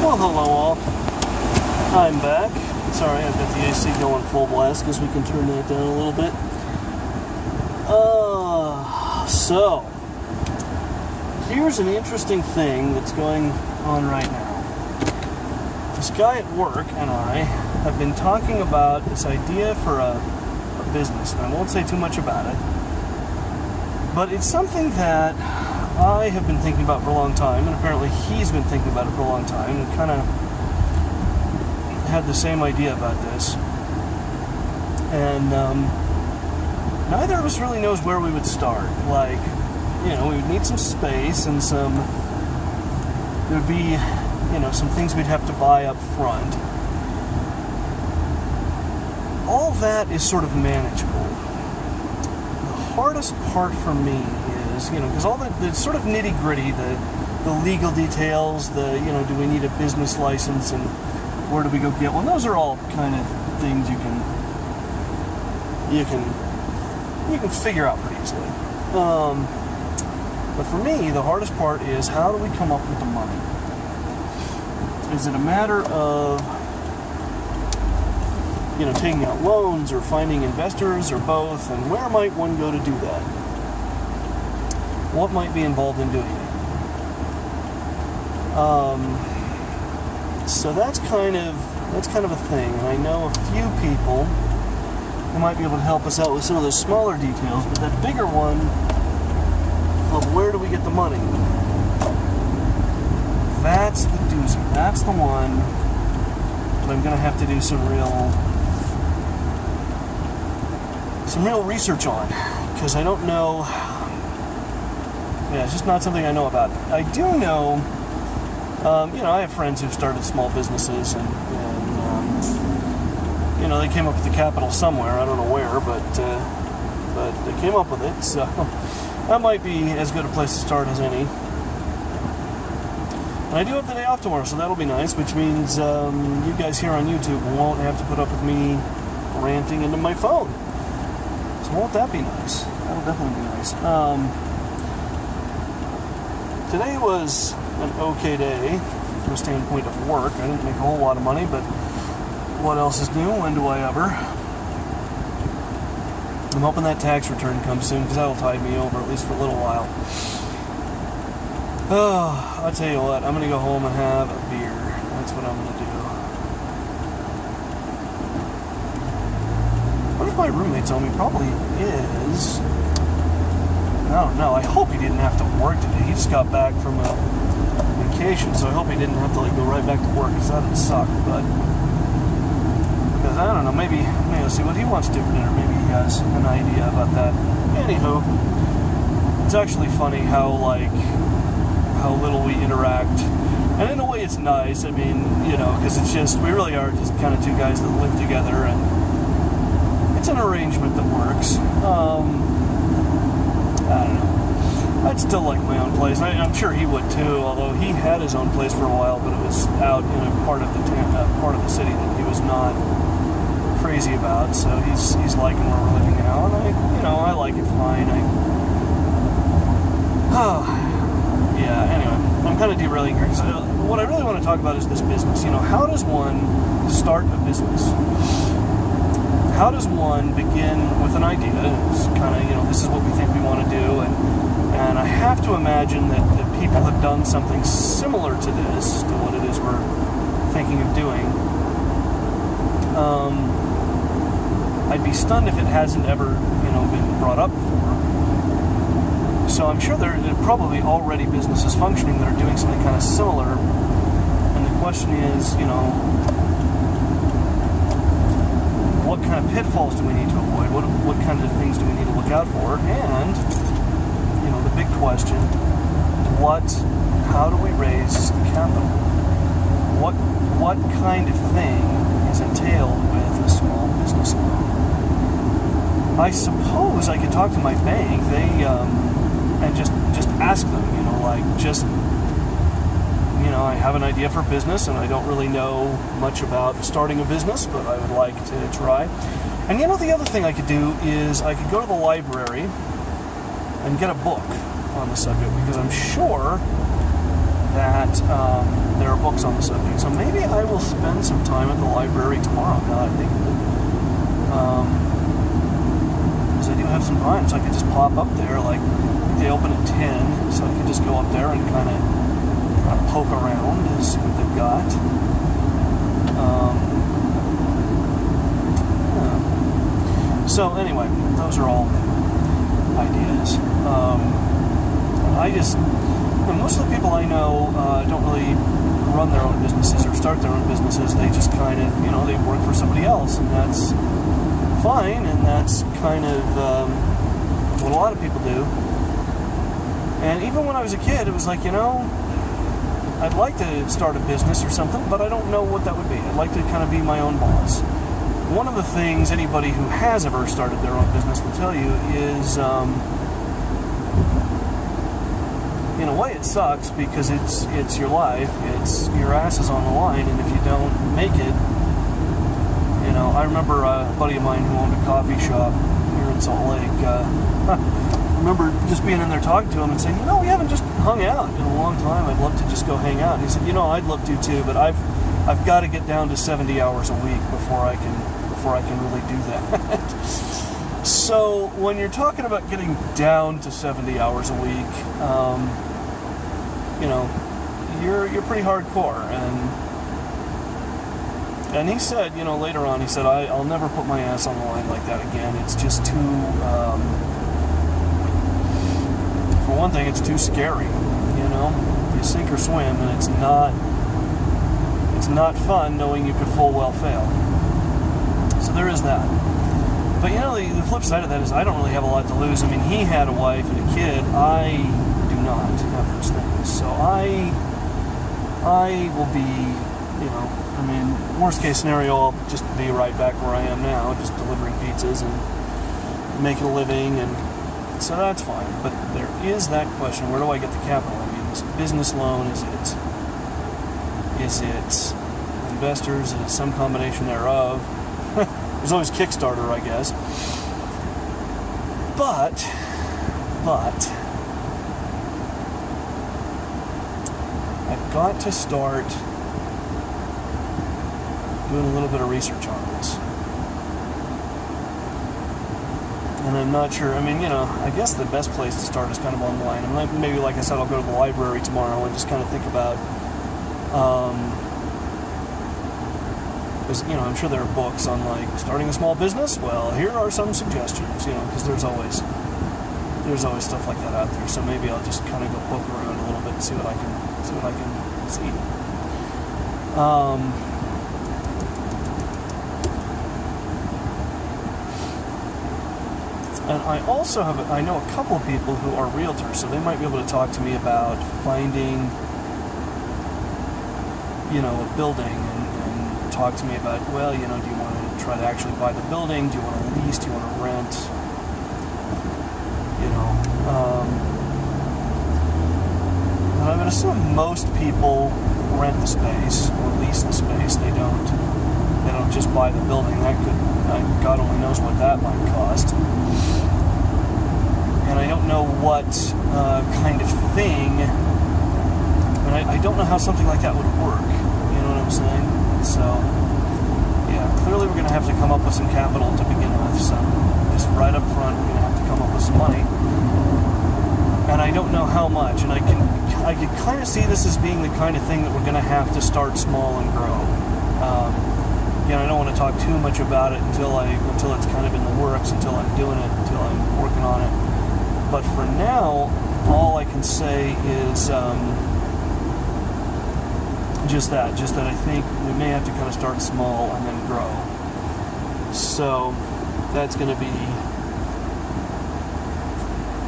Well, hello all. I'm back. Sorry, I've got the AC going full blast because we can turn that down a little bit. So here's an interesting thing that's going on right now. This guy at work and I have been talking about this idea for a business, and I won't say too much about it, but it's something that I have been thinking about for a long time, and apparently he's been thinking about it for a long time, and kind of had the same idea about this. And neither of us really knows where we would start. Like, we would need some space and there would be, some things we'd have to buy up front. All that is sort of manageable. The hardest part for me is, because all the sort of nitty-gritty, the legal details, do we need a business license and where do we go get one? Those are all kind of things you can figure out pretty easily. But for me, the hardest part is how do we come up with the money? Is it a matter of taking out loans or finding investors or both, and where might one go to do that? What might be involved in doing it? So that's kind of a thing, and I know a few people who might be able to help us out with some of those smaller details, but that bigger one of where do we get the money? That's the doozy. That's the one that I'm going to have to do some real research on, because I don't know. Yeah, it's just not something I know about. I do know, I have friends who've started small businesses, and they came up with the capital somewhere. I don't know where, but they came up with it, so that might be as good a place to start as any. And I do have the day off tomorrow, so that'll be nice, which means you guys here on YouTube won't have to put up with me ranting into my phone. So won't that be nice? That'll definitely be nice. Today was an okay day from a standpoint of work. I didn't make a whole lot of money, but what else is new? When do I ever? I'm hoping that tax return comes soon, because that'll tide me over, at least for a little while. Oh, I'll tell you what, I'm going to go home and have a beer. That's what I'm going to do. What if my roommate told me? Probably is. I don't know. I hope he didn't have to work today. He just got back from a vacation, so I hope he didn't have to go right back to work, because that would suck. But because I don't know, maybe I'll see what he wants to do for dinner. Maybe he has an idea about that. Anywho, it's actually funny how little we interact, and in a way it's nice. I mean, because it's just, we really are just kind of two guys that live together, and it's an arrangement that works. I don't know. I'd still like my own place. I'm sure he would too, although he had his own place for a while, but it was out in a part of the city that he was not crazy about. So he's liking where we're living now, and I like it fine. Anyway, I'm kind of derailing here, because what I really want to talk about is this business. How does one start a business? How does one begin with an idea? It's kind of, this is what we think we want to do, and I have to imagine that people have done something similar to this, to what it is we're thinking of doing. I'd be stunned if it hasn't ever, been brought up before. So I'm sure there are probably already businesses functioning that are doing something kind of similar, and the question is, what kind of pitfalls do we need to avoid? What kind of things do we need to look out for? And, the big question, how do we raise capital? What kind of thing is entailed with a small business loan? I suppose I could talk to my bank, and just ask them, I have an idea for business, and I don't really know much about starting a business, but I would like to try. And the other thing I could do is I could go to the library and get a book on the subject, because I'm sure that there are books on the subject. So maybe I will spend some time at the library tomorrow, now that I think of it. Because I do have some time, so I could just pop up there. Like, they open at 10, so I could just go up there and kind of poke around and see what they've got. Yeah. So anyway, those are all ideas. Most of the people I know don't really run their own businesses or start their own businesses. They just kind of, they work for somebody else, and that's fine, and that's kind of what a lot of people do. And even when I was a kid, it was like, I'd like to start a business or something, but I don't know what that would be. I'd like to kind of be my own boss. One of the things anybody who has ever started their own business will tell you is, in a way, it sucks because it's your life. It's your ass is on the line, and if you don't make it, I remember a buddy of mine who owned a coffee shop here in Salt Lake. I remember just being in there talking to him and saying, we haven't just hung out in a long time. I'd love to just go hang out. And he said, I'd love to too, but I've got to get down to 70 hours a week before I can really do that. So when you're talking about getting down to 70 hours a week, you're pretty hardcore. And he said, later on, he said, I'll never put my ass on the line like that again. It's just too, for one thing, it's too scary. You sink or swim, and it's not fun knowing you could full well fail. So there is that. But the flip side of that is I don't really have a lot to lose. I mean, he had a wife and a kid. I do not have those things. So I will be, worst case scenario, I'll just be right back where I am now, just delivering pizzas and making a living, and so that's fine. But there is that question: where do I get the capital? I mean, this business loan, is it investors? Is it some combination thereof? There's always Kickstarter, I guess. But I've got to start doing a little bit of research on this. And I'm not sure, I guess the best place to start is kind of online. And maybe, like I said, I'll go to the library tomorrow and just kind of think about, because, I'm sure there are books on, like, starting a small business. Well, here are some suggestions, because there's always stuff like that out there. So maybe I'll just kind of go poke around a little bit and see what I can see. And I also I know a couple of people who are realtors, so they might be able to talk to me about finding, a building and talk to me about, do you want to try to actually buy the building? Do you want to lease? Do you want to rent? And I would assume most people rent the space or lease the space. They don't just buy the building. That could, God only knows what that might cost. And I don't know what kind of thing, and I don't know how something like that would work. You know what I'm saying? So, yeah, clearly we're going to have to come up with some capital to begin with. So, just right up front, we're going to have to come up with some money. And I don't know how much. And I can kind of see this as being the kind of thing that we're going to have to start small and grow. I don't want to talk too much about it until it's kind of in the works, until I'm doing it, until I'm working on it. But for now, all I can say is just that I think we may have to kind of start small and then grow. So that's going to be,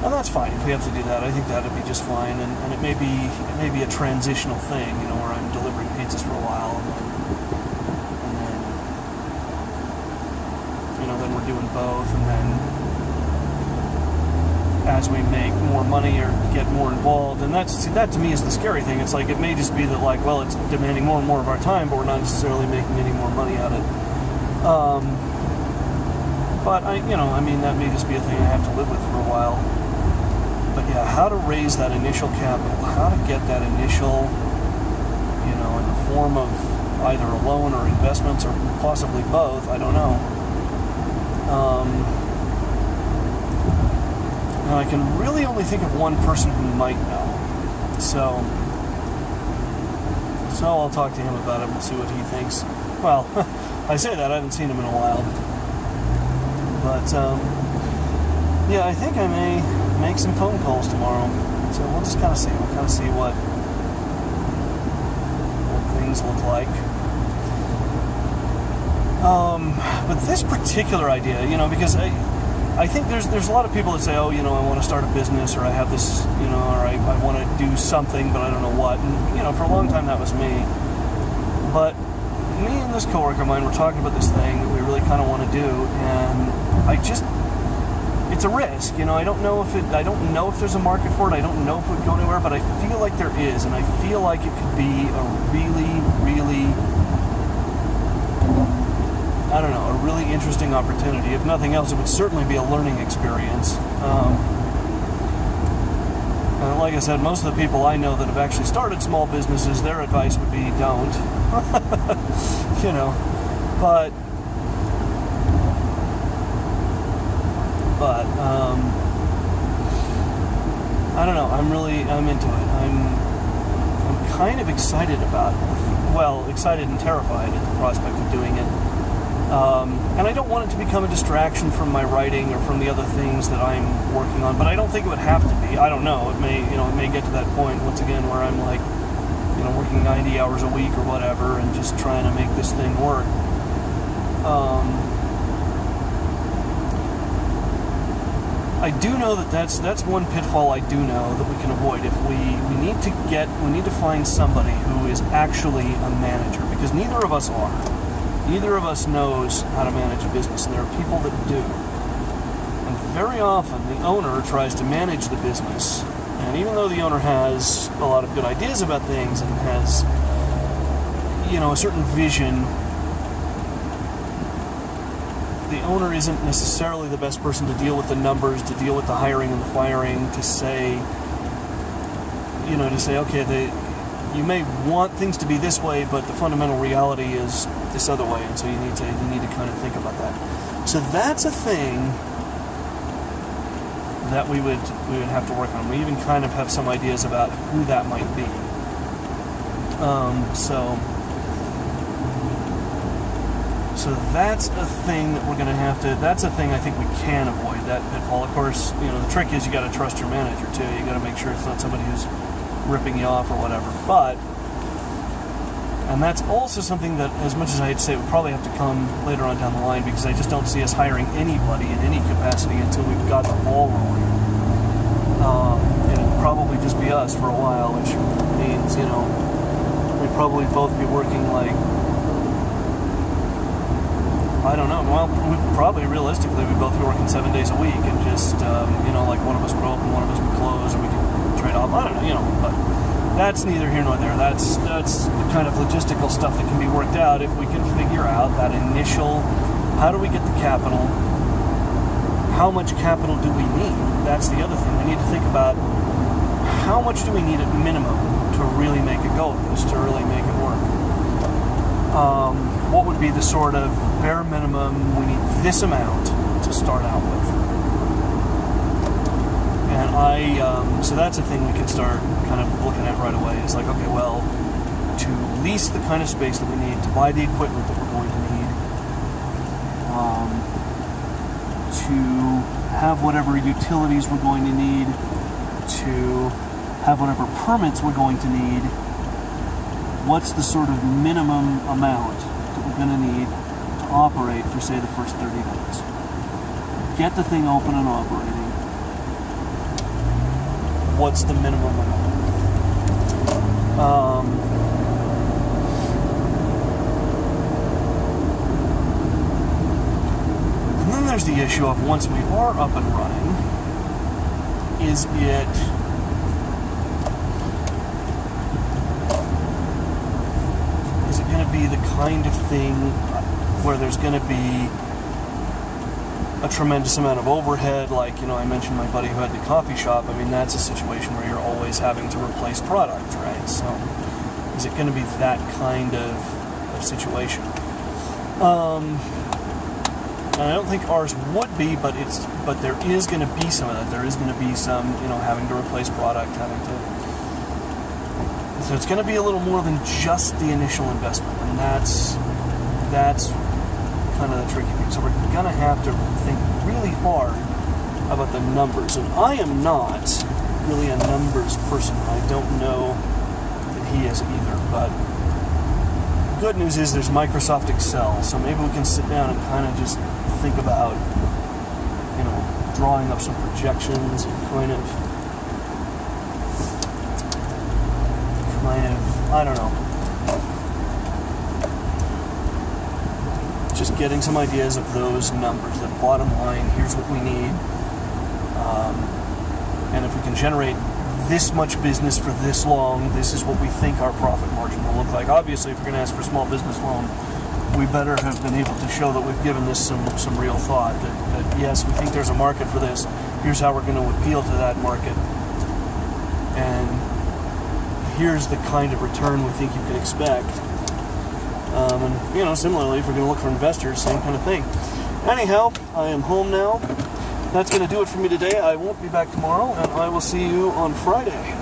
and that's fine if we have to do that. I think that'd be just fine, and it may be a transitional thing, where I'm delivering pizzas for a while, and then we're doing both, and then as we make more money or get more involved, and that to me is the scary thing. It's like, it may just be that, like, well, it's demanding more and more of our time, but we're not necessarily making any more money out of it. But that may just be a thing I have to live with for a while. But yeah, how to raise that initial capital, how to get that initial, form of either a loan or investments or possibly both. I don't know. And I can really only think of one person who might know. So I'll talk to him about it. We'll see what he thinks. Well, I say that, I haven't seen him in a while. But, yeah, I think I may make some phone calls tomorrow. So we'll just kind of see. We'll kind of see what things look like. But this particular idea, because I think there's a lot of people that say, oh, I want to start a business, or I have this, or I want to do something, but I don't know what. And, for a long time that was me. But me and this coworker of mine were talking about this thing that we really kind of want to do, and it's a risk. I don't know if there's a market for it. I don't know if it would go anywhere, but I feel like there is, and I feel like it could be a really, really, I don't know, a really interesting opportunity. If nothing else, it would certainly be a learning experience. And like I said, most of the people I know that have actually started small businesses, their advice would be don't. But I don't know. I'm into it. I'm kind of excited about it. Excited and terrified at the prospect of doing it. And I don't want it to become a distraction from my writing or from the other things that I'm working on, but I don't think it would have to be. I don't know. It may get to that point once again where I'm like, working 90 hours a week or whatever and just trying to make this thing work. I do know that's one pitfall I do know that we can avoid. If we need to find somebody who is actually a manager, because neither of us are. Neither of us knows how to manage a business, and there are people that do. And very often, the owner tries to manage the business, and even though the owner has a lot of good ideas about things and has, a certain vision, the owner isn't necessarily the best person to deal with the numbers, to deal with the hiring and the firing, to say, okay, you may want things to be this way, but the fundamental reality is this other way, and so you need to kind of think about that. So that's a thing that we would have to work on. We even kind of have some ideas about who that might be. So that's a thing that we're going to have to. That's a thing I think we can avoid, that pitfall. Of course, the trick is you got to trust your manager too. You got to make sure it's not somebody who's ripping you off or whatever. And that's also something that, as much as I hate to say, would probably have to come later on down the line, because I just don't see us hiring anybody in any capacity until we've got the ball rolling. It'll probably just be us for a while, which means, we'd probably both be working like, I don't know, well, realistically, we'd both be working 7 days a week, and just, like one of us would open, one of us would close, and we could trade off. I don't know, but that's neither here nor there. That's the kind of logistical stuff that can be worked out if we can figure out that initial, how do we get the capital? How much capital do we need? That's the other thing. We need to think about how much do we need at minimum to really make a go of this, to really make it work. What would be the sort of bare minimum? We need this amount to start out with. And so that's a thing we can start kind of looking at right away. It's like, okay, well, to lease the kind of space that we need, to buy the equipment that we're going to need, to have whatever utilities we're going to need, to have whatever permits we're going to need, what's the sort of minimum amount that we're going to need to operate for, say, the first 30 days. Get the thing open and operating. What's the minimum amount? And then there's the issue of, once we are up and running, is it going to be the kind of thing where there's going to be a tremendous amount of overhead? Like, I mentioned my buddy who had the coffee shop. I mean, that's a situation where you're always having to replace product, right? So Is it going to be that kind of situation? And I don't think ours would be, but there is going to be some of that. There is going to be some, having to replace product, so it's going to be a little more than just the initial investment, and that's kind of the tricky thing. So we're going to have to think really hard about the numbers, and I am not really a numbers person. I don't know that he is either, but the good news is there's Microsoft Excel, so maybe we can sit down and kind of just think about, drawing up some projections and kind of, I don't know, just getting some ideas of those numbers. The bottom line, here's what we need, and if we can generate this much business for this long, this is what we think our profit margin will look like. Obviously, if you're going to ask for a small business loan, we better have been able to show that we've given this some real thought, that yes, we think there's a market for this, here's how we're going to appeal to that market, and here's the kind of return we think you can expect. And similarly, if we're going to look for investors, same kind of thing. Anyhow, I am home now. That's going to do it for me today. I won't be back tomorrow, and I will see you on Friday.